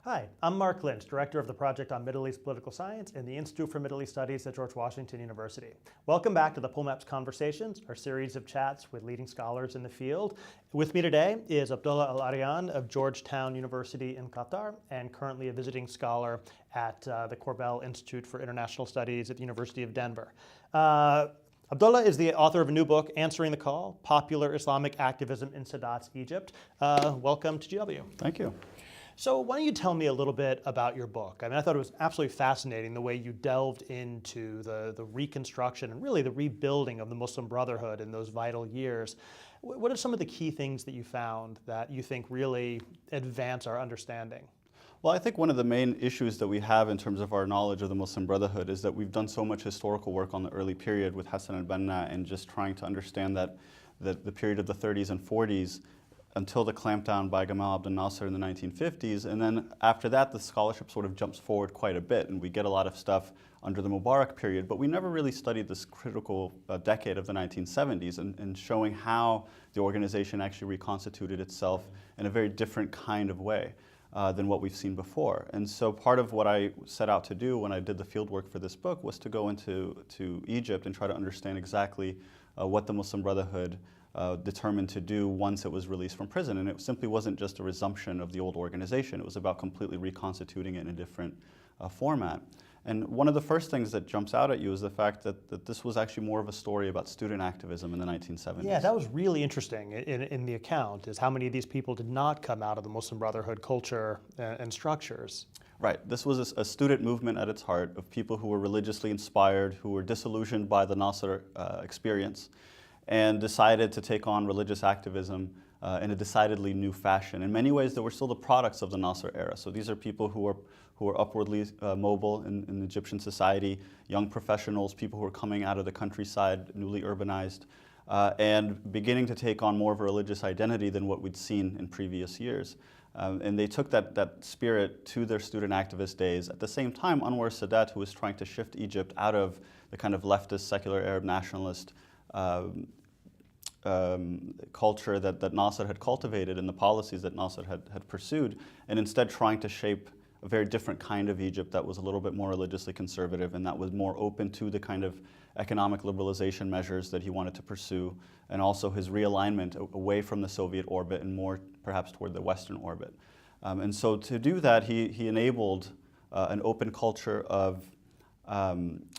Hi, I'm Mark Lynch, Director of the Project on Middle East Political Science in the Institute for Middle East Studies at George Washington University. Welcome back to the POMEPS Conversations, our series of chats with leading scholars in the field. With me today is Abdullah Al-Arian of Georgetown University in Qatar and currently a visiting scholar at the Korbel Institute for International Studies at the University of Denver. Abdullah is the author of a new book, Answering the Call, Popular Islamic Activism in Sadat's Egypt. Welcome to GW. Thank you. So why don't you tell me a little bit about your book? I mean, I thought it was absolutely fascinating the way you delved into the reconstruction and really the rebuilding of the Muslim Brotherhood in those vital years. What are some of the key things that you found that you think really advance our understanding? Well, I think one of the main issues that we have in terms of our knowledge of the Muslim Brotherhood is that we've done so much historical work on the early period with Hassan al-Banna and just trying to understand that the period of the 30s and 40s until the clampdown by Gamal Abdel Nasser in the 1950s. And then after that, the scholarship sort of jumps forward quite a bit, and we get a lot of stuff under the Mubarak period, but we never really studied this critical decade of the 1970s and showing how the organization actually reconstituted itself in a very different kind of way than what we've seen before. And so part of what I set out to do when I did the fieldwork for this book was to go into Egypt and try to understand exactly what the Muslim Brotherhood determined to do once it was released from prison. And it simply wasn't just a resumption of the old organization. It was about completely reconstituting it in a different format. And one of the first things that jumps out at you is the fact that this was actually more of a story about student activism in the 1970s. Yeah, that was really interesting in the account, is how many of these people did not come out of the Muslim Brotherhood culture and structures. Right. This was a student movement at its heart of people who were religiously inspired, who were disillusioned by the Nasser experience, and decided to take on religious activism in a decidedly new fashion. In many ways, they were still the products of the Nasser era. So these are people who are upwardly mobile in Egyptian society, young professionals, people who are coming out of the countryside, newly urbanized, and beginning to take on more of a religious identity than what we'd seen in previous years. And they took that spirit to their student activist days. At the same time, Anwar Sadat, who was trying to shift Egypt out of the kind of leftist, secular Arab nationalist culture that Nasser had cultivated and the policies that Nasser had pursued, and instead trying to shape a very different kind of Egypt that was a little bit more religiously conservative and that was more open to the kind of economic liberalization measures that he wanted to pursue, and also his realignment away from the Soviet orbit and more perhaps toward the Western orbit. And so to do that, he enabled an open culture of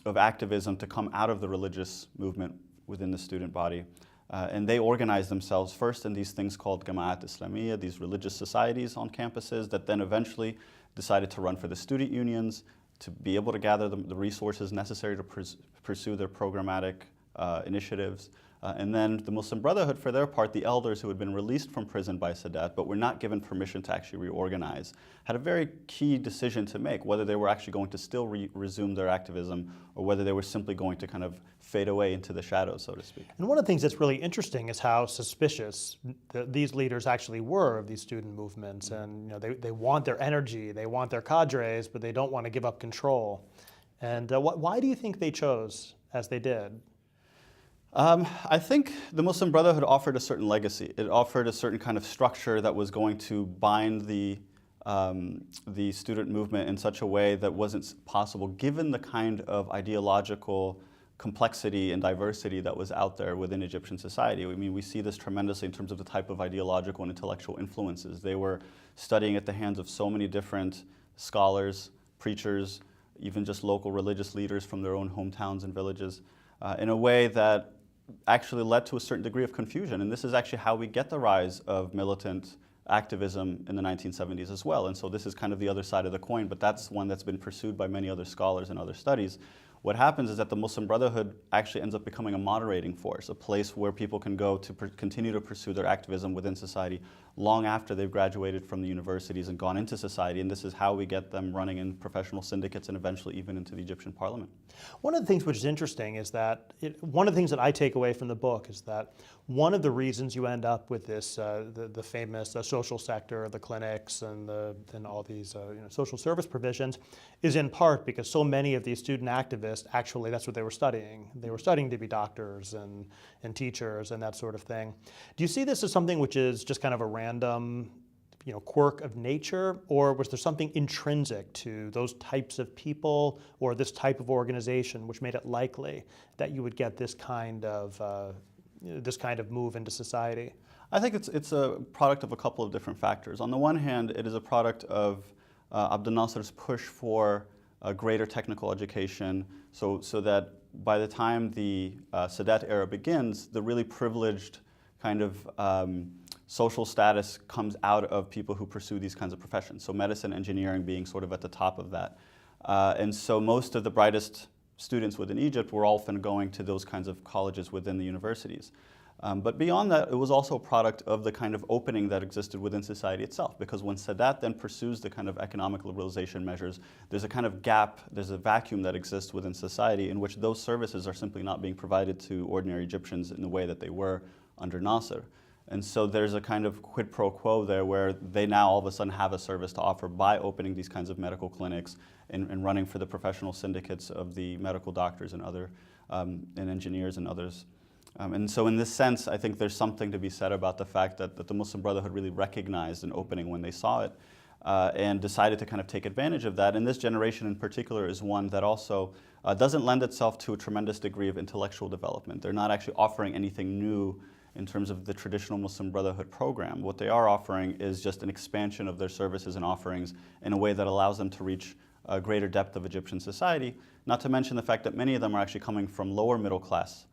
activism to come out of the religious movement within the student body. And they organized themselves first in these things called Jama'at Islamiyya, these religious societies on campuses that then eventually decided to run for the student unions, to be able to gather the resources necessary to pursue their programmatic initiatives. And then the Muslim Brotherhood, for their part, the elders who had been released from prison by Sadat but were not given permission to actually reorganize, had a very key decision to make, whether they were actually going to still resume their activism or whether they were simply going to kind of fade away into the shadows, so to speak. And one of the things that's really interesting is how suspicious these leaders actually were of these student movements. And they want their energy, they want their cadres, but they don't want to give up control. And why do you think they chose as they did? I think the Muslim Brotherhood offered a certain legacy. It offered a certain kind of structure that was going to bind the student movement in such a way that wasn't possible, given the kind of ideological complexity and diversity that was out there within Egyptian society. I mean, we see this tremendously in terms of the type of ideological and intellectual influences. They were studying at the hands of so many different scholars, preachers, even just local religious leaders from their own hometowns and villages, in a way that actually led to a certain degree of confusion. And this is actually how we get the rise of militant activism in the 1970s as well. And so this is kind of the other side of the coin, but that's one that's been pursued by many other scholars and other studies. What happens is that the Muslim Brotherhood actually ends up becoming a moderating force, a place where people can go to continue to pursue their activism within society long after they've graduated from the universities and gone into society. And this is how we get them running in professional syndicates and eventually even into the Egyptian parliament. One of the things which is interesting is that one of the things that I take away from the book is that one of the reasons you end up with this, the famous social sector, the clinics and all these social service provisions is in part because so many of these student activists, actually that's what they were studying. They were studying to be doctors and teachers and that sort of thing. Do you see this as something which is just kind of a random quirk of nature, or was there something intrinsic to those types of people or this type of organization which made it likely that you would get this kind of move into society? I think it's a product of a couple of different factors. On the one hand, it is a product of Abdel Nasser's push for a greater technical education, so that by the time the Sadat era begins, the really privileged kind of social status comes out of people who pursue these kinds of professions. So medicine, engineering being sort of at the top of that. And so most of the brightest students within Egypt were often going to those kinds of colleges within the universities. But beyond that, it was also a product of the kind of opening that existed within society itself, because when Sadat then pursues the kind of economic liberalization measures, there's a kind of gap, there's a vacuum that exists within society in which those services are simply not being provided to ordinary Egyptians in the way that they were under Nasser. And so there's a kind of quid pro quo there where they now all of a sudden have a service to offer by opening these kinds of medical clinics and running for the professional syndicates of the medical doctors and other and engineers and others. And so in this sense, I think there's something to be said about the fact that the Muslim Brotherhood really recognized an opening when they saw it and decided to kind of take advantage of that. And this generation in particular is one that also doesn't lend itself to a tremendous degree of intellectual development. They're not actually offering anything new in terms of the traditional Muslim Brotherhood program. What they are offering is just an expansion of their services and offerings in a way that allows them to reach a greater depth of Egyptian society, not to mention the fact that many of them are actually coming from lower middle class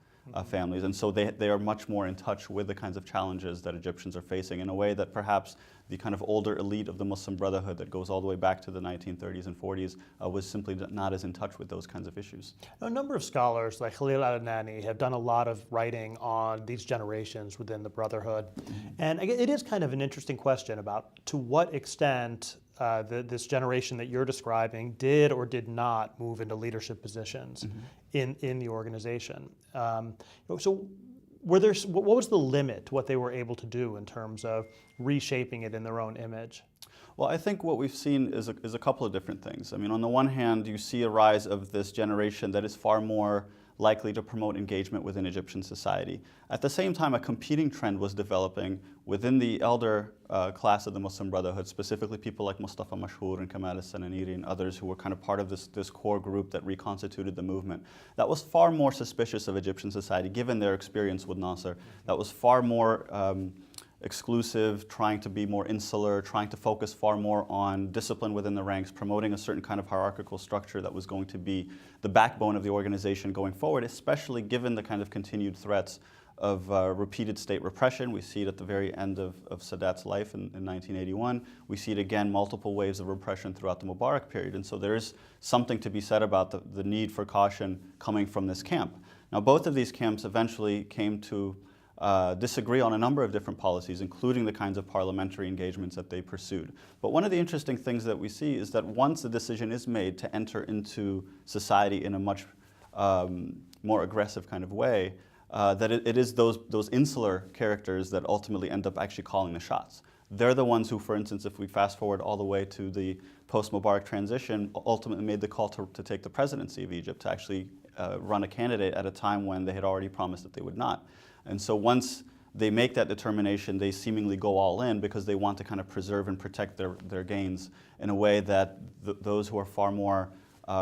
families, and so they are much more in touch with the kinds of challenges that Egyptians are facing in a way that perhaps the kind of older elite of the Muslim Brotherhood that goes all the way back to the 1930s and 40s was simply not as in touch with those kinds of issues. A number of scholars like Khalil al-Nani have done a lot of writing on these generations within the Brotherhood. And it is kind of an interesting question about to what extent this generation that you're describing did or did not move into leadership positions in the organization. So what was the limit to what they were able to do in terms of reshaping it in their own image? Well, I think what we've seen is a couple of different things. I mean, on the one hand, you see a rise of this generation that is far more likely to promote engagement within Egyptian society. At the same time, a competing trend was developing within the elder class of the Muslim Brotherhood, specifically people like Mustafa Mashhur and Kamal al-Sananiri and others who were kind of part of this core group that reconstituted the movement. That was far more suspicious of Egyptian society, given their experience with Nasser. That was far more exclusive, trying to be more insular, trying to focus far more on discipline within the ranks, promoting a certain kind of hierarchical structure that was going to be the backbone of the organization going forward, especially given the kind of continued threats of repeated state repression. We see it at the very end of Sadat's life in 1981. We see it again, multiple waves of repression throughout the Mubarak period. And so there is something to be said about the need for caution coming from this camp. Now, both of these camps eventually came to disagree on a number of different policies, including the kinds of parliamentary engagements that they pursued. But one of the interesting things that we see is that once the decision is made to enter into society in a much more aggressive kind of way, that it is those insular characters that ultimately end up actually calling the shots. They're the ones who, for instance, if we fast forward all the way to the post-Mubarak transition, ultimately made the call to take the presidency of Egypt, to actually run a candidate at a time when they had already promised that they would not. And so once they make that determination, they seemingly go all in because they want to kind of preserve and protect their gains in a way that those who are far more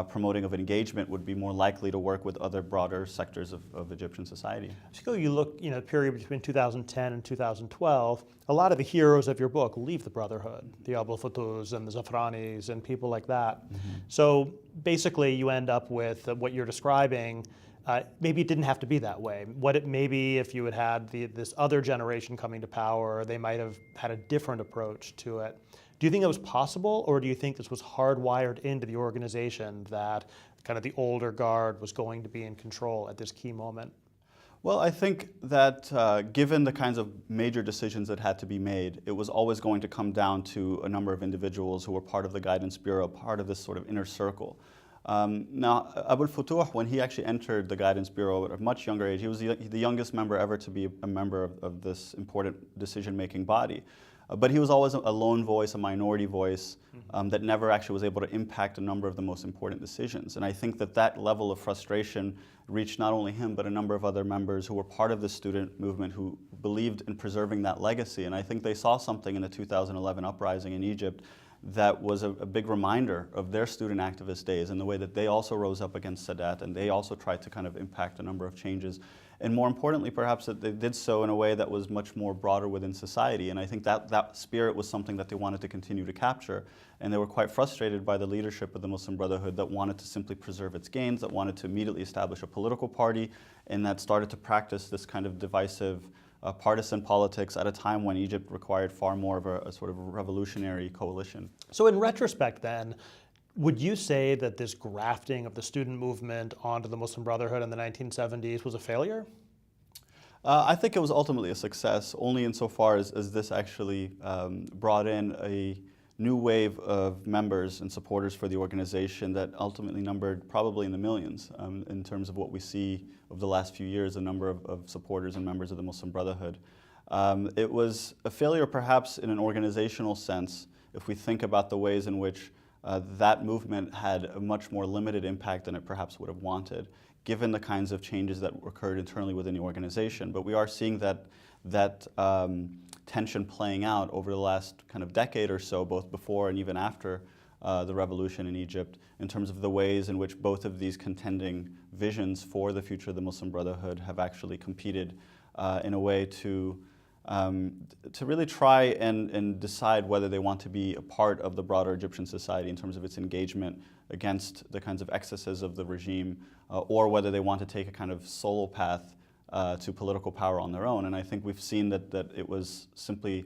promoting of engagement would be more likely to work with other broader sectors of Egyptian society. So you look, the period between 2010 and 2012, a lot of the heroes of your book leave the Brotherhood, the Abul Futus and the Zafranis and people like that. So basically you end up with what you're describing. Maybe it didn't have to be that way. Maybe if you had had this other generation coming to power, they might have had a different approach to it. Do you think that was possible, or do you think this was hardwired into the organization that kind of the older guard was going to be in control at this key moment? Well, I think that given the kinds of major decisions that had to be made, it was always going to come down to a number of individuals who were part of the Guidance Bureau, part of this sort of inner circle. Now, Abul Futuh, when he actually entered the Guidance Bureau at a much younger age, he was the youngest member ever to be a member of this important decision-making body. But he was always a lone voice, a minority voice, that never actually was able to impact a number of the most important decisions. And I think that that level of frustration reached not only him, but a number of other members who were part of the student movement who believed in preserving that legacy. And I think they saw something in the 2011 uprising in Egypt that was a big reminder of their student activist days and the way that they also rose up against Sadat, and they also tried to kind of impact a number of changes. And more importantly, perhaps, that they did so in a way that was much more broader within society. And I think that spirit was something that they wanted to continue to capture. And they were quite frustrated by the leadership of the Muslim Brotherhood that wanted to simply preserve its gains, that wanted to immediately establish a political party, and that started to practice this kind of divisive partisan politics at a time when Egypt required far more of a sort of revolutionary coalition. So in retrospect then, would you say that this grafting of the student movement onto the Muslim Brotherhood in the 1970s was a failure? I think it was ultimately a success, only insofar as this actually brought in a new wave of members and supporters for the organization that ultimately numbered probably in the millions in terms of what we see over the last few years, a number of supporters and members of the Muslim Brotherhood. It was a failure perhaps in an organizational sense if we think about the ways in which that movement had a much more limited impact than it perhaps would have wanted, given the kinds of changes that occurred internally within the organization. But we are seeing that tension playing out over the last kind of decade or so, both before and even after the revolution in Egypt, in terms of the ways in which both of these contending visions for the future of the Muslim Brotherhood have actually competed in a way to really try and decide whether they want to be a part of the broader Egyptian society in terms of its engagement against the kinds of excesses of the regime, or whether they want to take a kind of solo path to political power on their own. And I think we've seen that it was simply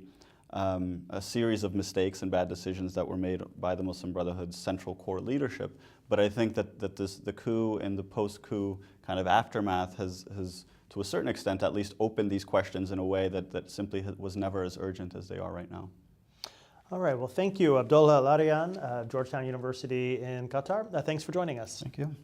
a series of mistakes and bad decisions that were made by the Muslim Brotherhood's central core leadership. But I think that the coup and the post-coup kind of aftermath has to a certain extent at least opened these questions in a way that simply was never as urgent as they are right now. All right, well, thank you, Abdullah Al-Arian, Georgetown University in Qatar. Thanks for joining us. Thank you.